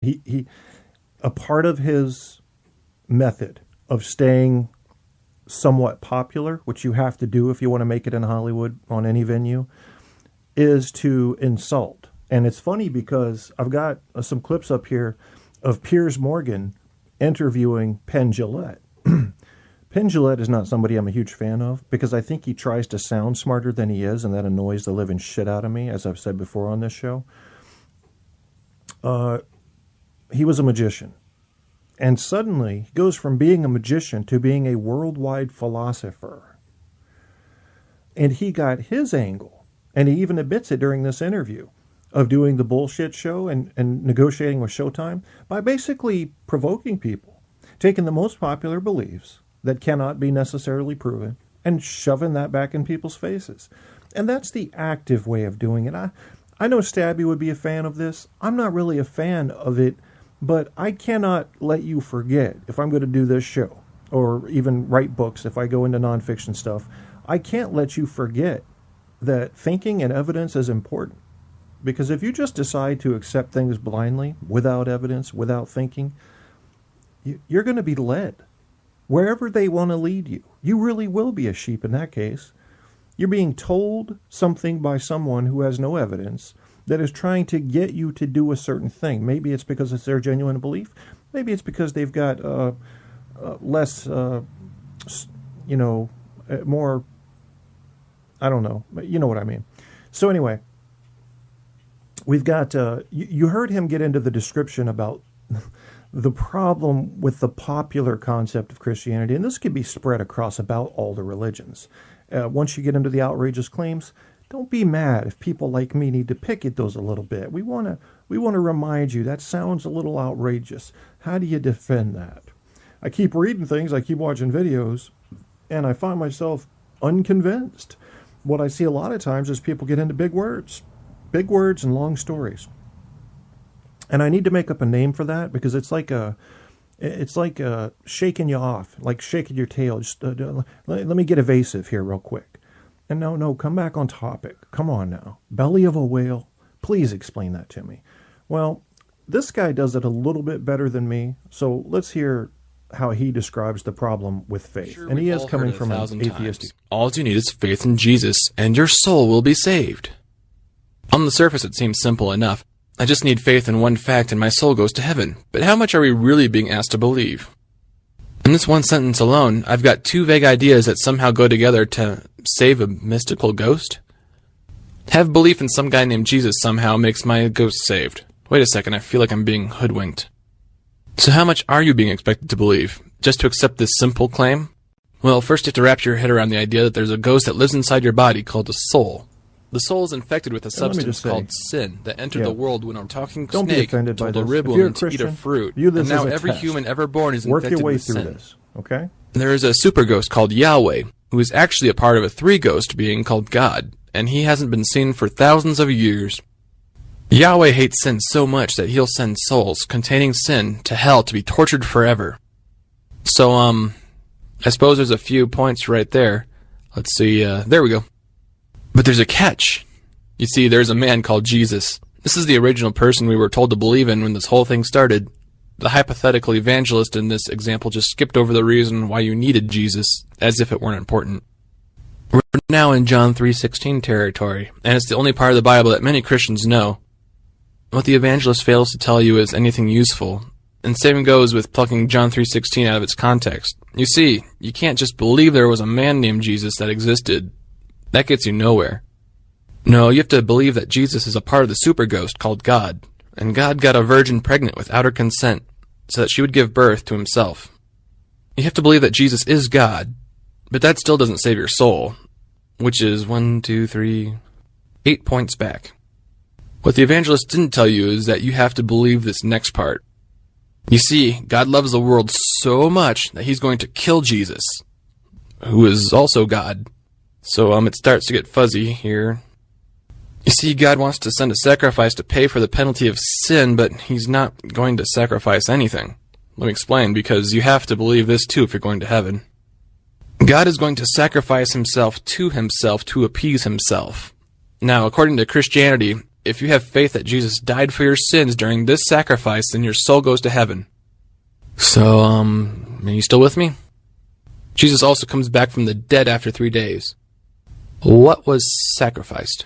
He a part of his method of staying somewhat popular, which you have to do if you want to make it in Hollywood on any venue, is to insult. And it's funny because I've got some clips up here of Piers Morgan interviewing Penn Jillette. Penn Jillette is not somebody I'm a huge fan of because I think he tries to sound smarter than he is, and that annoys the living shit out of me, as I've said before on this show. He was a magician. And suddenly, he goes from being a magician to being a worldwide philosopher. And he got his angle, and he even admits it during this interview, of doing the bullshit show and negotiating with Showtime by basically provoking people, taking the most popular beliefs that cannot be necessarily proven and shoving that back in people's faces. And that's the active way of doing it. I know Stabby would be a fan of this. I'm not really a fan of it. But I cannot let you forget, if I'm going to do this show, or even write books, if I go into nonfiction stuff, I can't let you forget that thinking and evidence is important. Because if you just decide to accept things blindly, without evidence, without thinking, you're going to be led. Wherever they want to lead you, you really will be a sheep in that case. You're being told something by someone who has no evidence, that is trying to get you to do a certain thing. Maybe it's because it's their genuine belief. Maybe it's because they've got less, more, I don't know. But you know what I mean. So anyway, we've got, you heard him get into the description about the problem with the popular concept of Christianity, and this could be spread across about all the religions. Once you get into the outrageous claims, don't be mad if people like me need to pick at those a little bit. We want to remind you that sounds a little outrageous. How do you defend that? I keep reading things, I keep watching videos, and I find myself unconvinced. What I see a lot of times is people get into big words and long stories. And I need to make up a name for that because it's like shaking you off, like shaking your tail. Just let me get evasive here real quick. And no, come back on topic. Come on now. Belly of a whale. Please explain that to me. Well, this guy does it a little bit better than me. So let's hear how he describes the problem with faith. Sure, and he is coming from an atheistic. All you need is faith in Jesus, and your soul will be saved. On the surface, it seems simple enough. I just need faith in one fact, and my soul goes to heaven. But how much are we really being asked to believe? In this one sentence alone, I've got two vague ideas that somehow go together to save a mystical ghost. Have belief in some guy named Jesus somehow makes my ghost saved. Wait a second, I feel like I'm being hoodwinked. So how much are you being expected to believe? Just to accept this simple claim? Well, first you have to wrap your head around the idea that there's a ghost that lives inside your body called a soul. The soul is infected with a substance called sin that entered the world when a talking snake told a rib woman to eat a fruit. And now every human ever born is infected with sin. Work your way through this, okay? There is a super ghost called Yahweh, who is actually a part of a three-ghost being called God, and he hasn't been seen for thousands of years. Yahweh hates sin so much that he'll send souls containing sin to hell to be tortured forever. So, I suppose there's a few points right there. Let's see, there we go. But there's a catch. You see, there's a man called Jesus. This is the original person we were told to believe in when this whole thing started. The hypothetical evangelist in this example just skipped over the reason why you needed Jesus, as if it weren't important. We're now in John 3:16 territory, and it's the only part of the Bible that many Christians know. What the evangelist fails to tell you is anything useful, and same goes with plucking John 3:16 out of its context. You see, you can't just believe there was a man named Jesus that existed. That gets you nowhere. No, you have to believe that Jesus is a part of the super ghost called God, and God got a virgin pregnant without her consent, so that she would give birth to himself. You have to believe that Jesus is God, but that still doesn't save your soul, which is 8 points back. What the evangelist didn't tell you is that you have to believe this next part. You see, God loves the world so much that he's going to kill Jesus, who is also God. So it starts to get fuzzy here. You see, God wants to send a sacrifice to pay for the penalty of sin, but he's not going to sacrifice anything. Let me explain, because you have to believe this too if you're going to heaven. God is going to sacrifice himself to appease himself. Now, according to Christianity, if you have faith that Jesus died for your sins during this sacrifice, then your soul goes to heaven. So, are you still with me? Jesus also comes back from the dead after 3 days. What was sacrificed?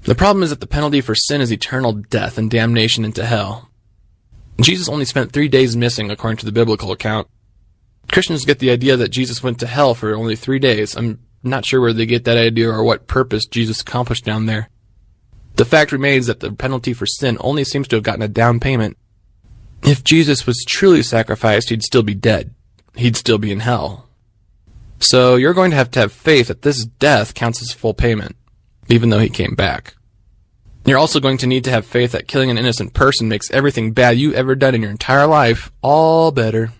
The problem is that the penalty for sin is eternal death and damnation into hell. Jesus only spent 3 days missing, according to the biblical account. Christians get the idea that Jesus went to hell for only 3 days. I'm not sure where they get that idea or what purpose Jesus accomplished down there. The fact remains that the penalty for sin only seems to have gotten a down payment. If Jesus was truly sacrificed, he'd still be dead. He'd still be in hell. So you're going to have faith that this death counts as full payment, even though he came back. You're also going to need to have faith that killing an innocent person makes everything bad you ever done in your entire life all better.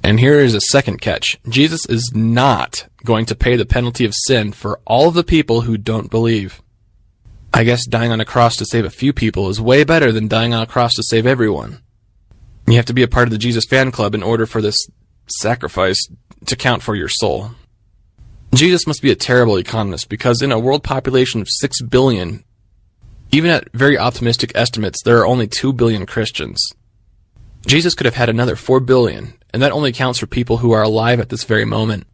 And here is a second catch. Jesus is not going to pay the penalty of sin for all of the people who don't believe. I guess dying on a cross to save a few people is way better than dying on a cross to save everyone. You have to be a part of the Jesus fan club in order for this sacrifice to count for your soul. Jesus must be a terrible economist, because in a world population of 6 billion, even at very optimistic estimates, there are only 2 billion Christians. Jesus could have had another 4 billion, and that only counts for people who are alive at this very moment.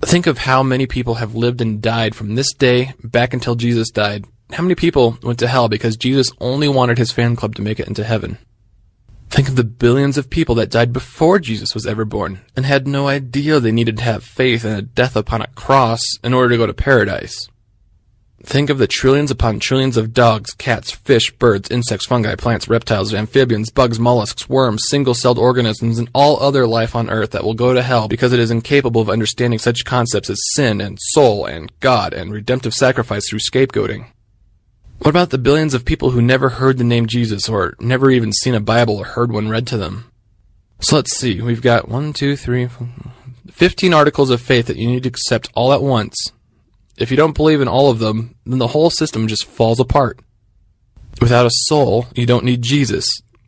Think of how many people have lived and died from this day back until Jesus died. How many people went to hell because Jesus only wanted his fan club to make it into heaven? Think of the billions of people that died before Jesus was ever born and had no idea they needed to have faith in a death upon a cross in order to go to paradise. Think of the trillions upon trillions of dogs, cats, fish, birds, insects, fungi, plants, reptiles, amphibians, bugs, mollusks, worms, single-celled organisms, and all other life on earth that will go to hell because it is incapable of understanding such concepts as sin and soul and God and redemptive sacrifice through scapegoating. What about the billions of people who never heard the name Jesus or never even seen a Bible or heard one read to them? So let's see. We've got 15 articles of faith that you need to accept all at once. If you don't believe in all of them, then the whole system just falls apart. Without a soul, you don't need Jesus.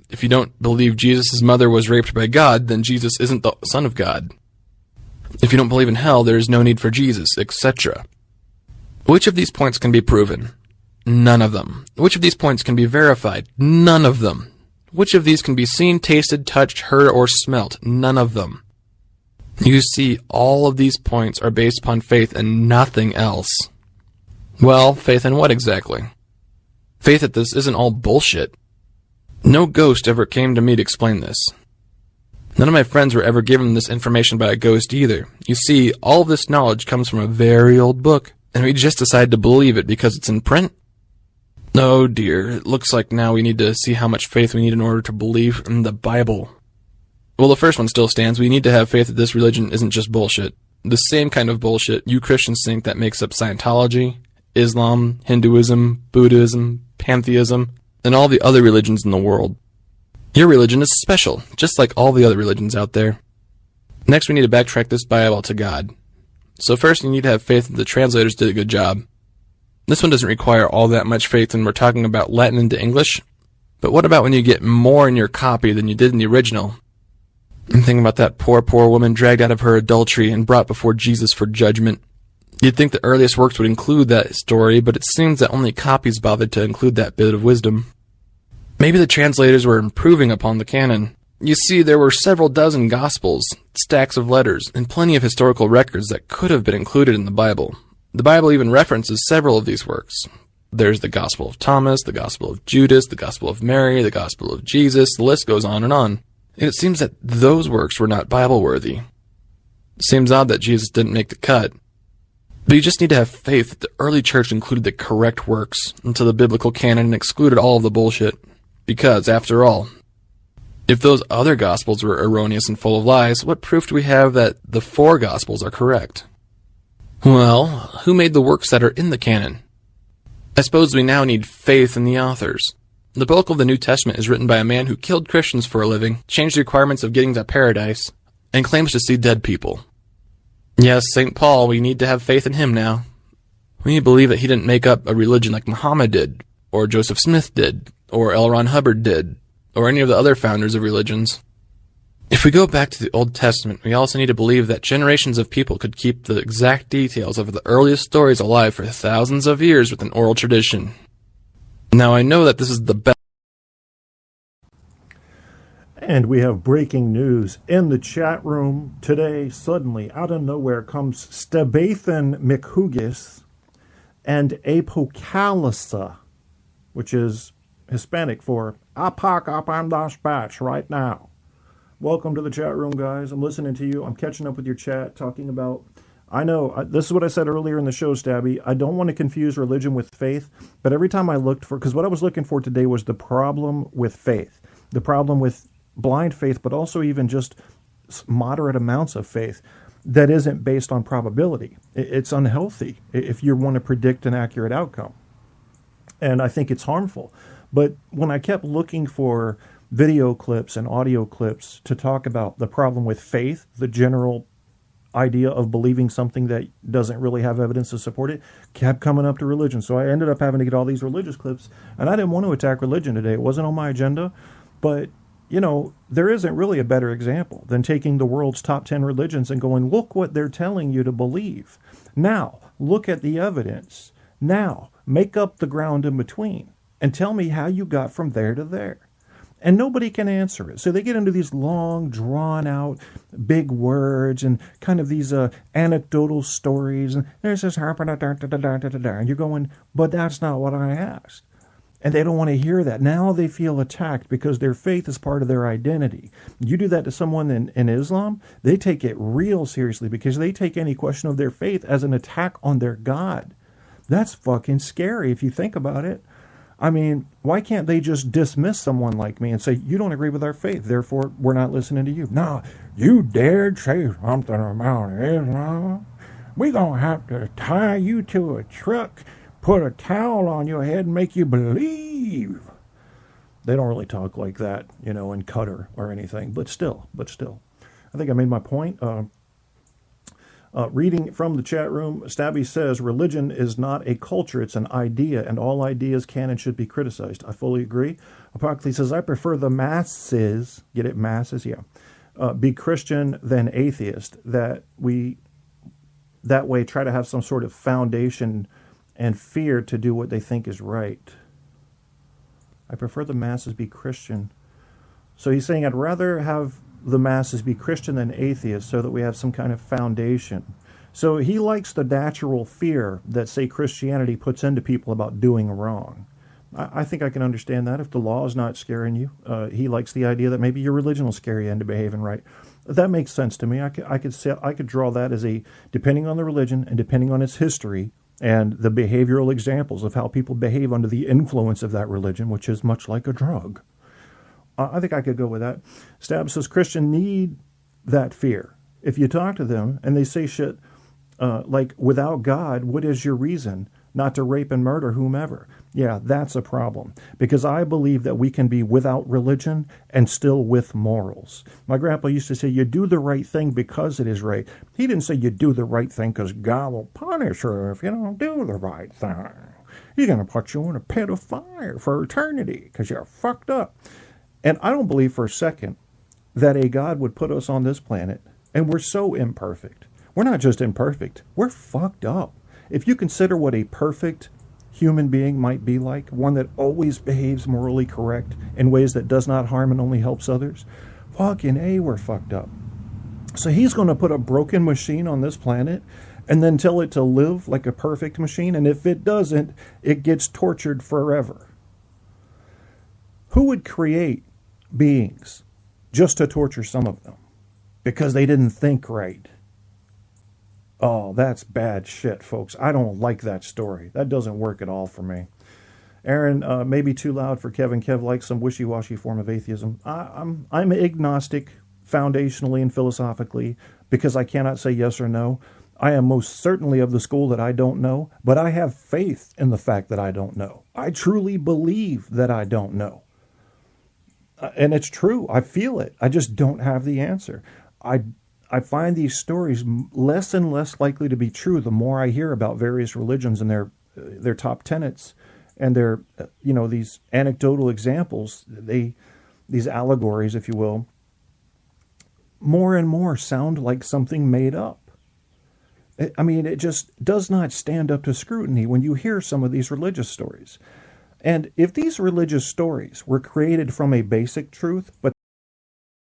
If you don't believe Jesus' mother was raped by God, then Jesus isn't the Son of God. If you don't believe in hell, there is no need for Jesus, etc. Which of these points can be proven? None of them. Which of these points can be verified? None of them. Which of these can be seen, tasted, touched, heard, or smelt? None of them. You see, all of these points are based upon faith and nothing else. Well, faith in what exactly? Faith that this isn't all bullshit. No ghost ever came to me to explain this. None of my friends were ever given this information by a ghost either. You see, all of this knowledge comes from a very old book, and we just decided to believe it because it's in print. Oh dear, it looks like now we need to see how much faith we need in order to believe in the Bible. Well, the first one still stands. We need to have faith that this religion isn't just bullshit. The same kind of bullshit you Christians think that makes up Scientology, Islam, Hinduism, Buddhism, pantheism, and all the other religions in the world. Your religion is special, just like all the other religions out there. Next, we need to backtrack this Bible to God. So first, you need to have faith that the translators did a good job. This one doesn't require all that much faith when we're talking about Latin into English. But what about when you get more in your copy than you did in the original? I'm thinking about that poor woman dragged out of her adultery and brought before Jesus for judgment. You'd think the earliest works would include that story, but it seems that only copies bothered to include that bit of wisdom. Maybe the translators were improving upon the canon. You see, there were several dozen Gospels, stacks of letters, and plenty of historical records that could have been included in the Bible. The Bible even references several of these works. There's the Gospel of Thomas, the Gospel of Judas, the Gospel of Mary, the Gospel of Jesus, the list goes on. And it seems that those works were not Bible-worthy. It seems odd that Jesus didn't make the cut. But you just need to have faith that the early church included the correct works into the biblical canon and excluded all of the bullshit. Because, after all, if those other Gospels were erroneous and full of lies, what proof do we have that the 4 Gospels are correct? Well, who made the works that are in the canon? I suppose we now need faith in the authors. The bulk of the New Testament is written by a man who killed Christians for a living, changed the requirements of getting to paradise, and claims to see dead people. Yes, St. Paul, we need to have faith in him now. We need to believe that he didn't make up a religion like Muhammad did, or Joseph Smith did, or L. Ron Hubbard did, or any of the other founders of religions. If we go back to the Old Testament, we also need to believe that generations of people could keep the exact details of the earliest stories alive for thousands of years with an oral tradition. Now I know that this is the best. And we have breaking news in the chat room today. Suddenly, out of nowhere, comes Stebathan McHugis and Apocalypsa, which is Hispanic for Apak up on dispatch right now. Welcome to the chat room, guys. I'm listening to you. I'm catching up with your chat, talking about... I know, this is what I said earlier in the show, Stabby. I don't want to confuse religion with faith, but every time I looked for... Because what I was looking for today was the problem with faith. The problem with blind faith, but also even just moderate amounts of faith that isn't based on probability. It's unhealthy if you want to predict an accurate outcome. And I think it's harmful. But when I kept looking for video clips and audio clips to talk about the problem with faith, the general idea of believing something that doesn't really have evidence to support it, kept coming up to religion. So I ended up having to get all these religious clips. And I didn't want to attack religion today. It wasn't on my agenda. But you know, there isn't really a better example than taking the world's top 10 religions and going, look what they're telling you to believe. Now, look at the evidence. Now, make up the ground in between and tell me how you got from there to there. And nobody can answer it. So they get into these long, drawn-out, big words and kind of these anecdotal stories. And there's this and you're going, but that's not what I asked. And they don't want to hear that. Now they feel attacked because their faith is part of their identity. You do that to someone in Islam, they take it real seriously because they take any question of their faith as an attack on their God. That's fucking scary if you think about it. I mean, why can't they just dismiss someone like me and say, you don't agree with our faith, therefore we're not listening to you? No, you dared say something about Islam? We're going to have to tie you to a truck, put a towel on your head and make you believe. They don't really talk like that, you know, in Qatar or anything, but still. I think I made my point. Reading from the chat room, Stabby says, religion is not a culture, it's an idea, and all ideas can and should be criticized. I fully agree. Apocalypse says, I prefer the masses, get it, masses? Yeah. Be Christian than atheist, that way try to have some sort of foundation and fear to do what they think is right. I prefer the masses be Christian. So he's saying I'd rather have the masses be Christian than atheist so that we have some kind of foundation. So he likes the natural fear that, say, Christianity puts into people about doing wrong. I think I can understand that. If the law is not scaring you, he likes the idea that maybe your religion will scare you into behaving right. That makes sense to me. I could draw that as a, depending on the religion and depending on its history, and the behavioral examples of how people behave under the influence of that religion, which is much like a drug. I think I could go with that. Stab says Christians need that fear. If you talk to them and they say shit like, without God, what is your reason not to rape and murder whomever? Yeah, that's a problem. Because I believe that we can be without religion and still with morals. My grandpa used to say, you do the right thing because it is right. He didn't say you do the right thing because God will punish her if you don't do the right thing. He's going to put you in a pit of fire for eternity because you're fucked up. And I don't believe for a second that a God would put us on this planet, and we're so imperfect. We're not just imperfect, we're fucked up. If you consider what a perfect human being might be like, one that always behaves morally correct in ways that does not harm and only helps others, fucking A, we're fucked up. So he's going to put a broken machine on this planet and then tell it to live like a perfect machine, and if it doesn't, it gets tortured forever. Who would create beings just to torture some of them because they didn't think right? Oh, that's bad shit, folks. I don't like that story. That doesn't work at all for me. Aaron, maybe too loud for Kevin. Kev likes some wishy-washy form of atheism. I'm agnostic foundationally and philosophically because I cannot say yes or no. I am most certainly of the school that I don't know, but I have faith in the fact that I don't know. I truly believe that I don't know. And it's true. I feel it. I just don't have the answer. I find these stories less and less likely to be true the more I hear about various religions and their top tenets and their, these anecdotal examples, these allegories, if you will, more and more sound like something made up. I mean, it just does not stand up to scrutiny when you hear some of these religious stories. And if these religious stories were created from a basic truth, but